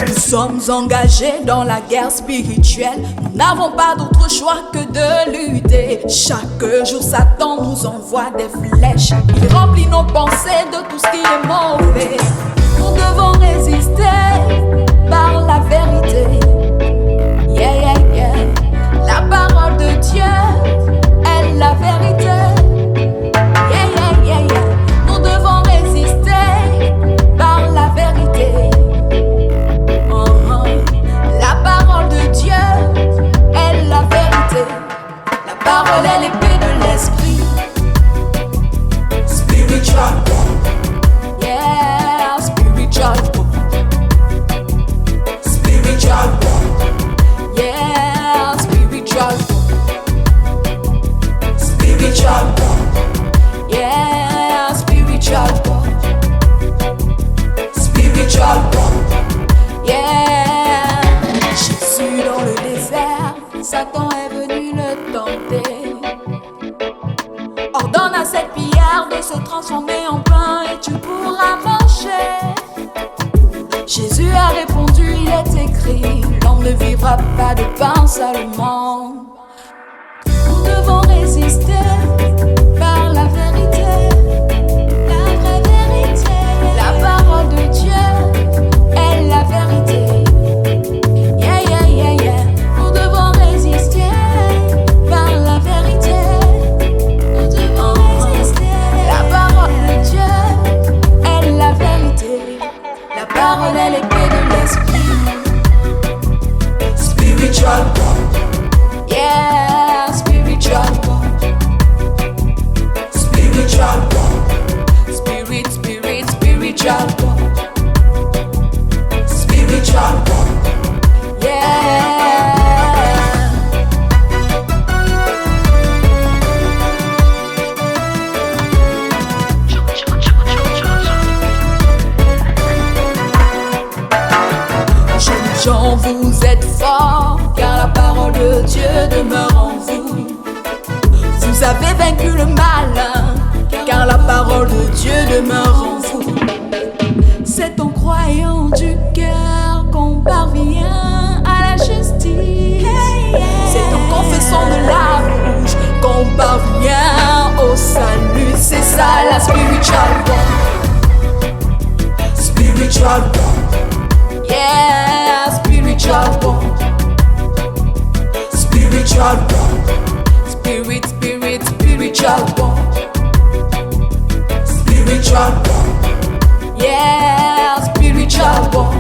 Nous sommes engagés dans la guerre spirituelle. Nous n'avons pas d'autre choix que de lutter. Chaque jour Satan nous envoie des flèches. Il remplit nos pensées de tout ce qui est mauvais. Nous devons résister par la vérité. Yeah, yeah, yeah. La parole de Dieu est la vérité. Yeah, yeah, yeah, yeah. Nous devons résister par la vérité. La parole de Dieu est la vérité. La parole est l'épée de l'esprit. Spiritual war. Yeah, spiritual war. Spiritual war. Yeah, spiritual war. Spiritual war. Yeah, spiritual war. Spiritual war. Yeah. Jésus dans le désert, Satan est venu le tenter. Ordonne à cette pierre de se transformer en pain et tu pourras manger. Jésus a répondu, il est écrit, l'homme ne vivra pas de pain seulement. Nous devons résister par la vérité, la vraie vérité. La parole de Dieu est la vérité. Yeah, yeah, yeah, yeah. Nous devons résister par la vérité. Nous devons résister. La parole de Dieu est la vérité. La parole est l'épée de l'esprit. Spiritual war. Yeah, spiritual war. Spiritual war. Spirit, spirit, spiritual war. Spiritual war. Yeah. Jeunes gens, vous êtes forts, car la parole de Dieu demeure en vous. Vous avez vaincu le mal, car la parole de Dieu demeure en vous. C'est en croyant du cœur qu'on parvient à la justice. C'est en confessant de la bouche qu'on parvient au salut. C'est ça la spiritual war. Spiritual war. Yeah, spiritual war. Spiritual war. Spirit, spirit, spiritual war. Spiritual war. Yeah, spiritual war.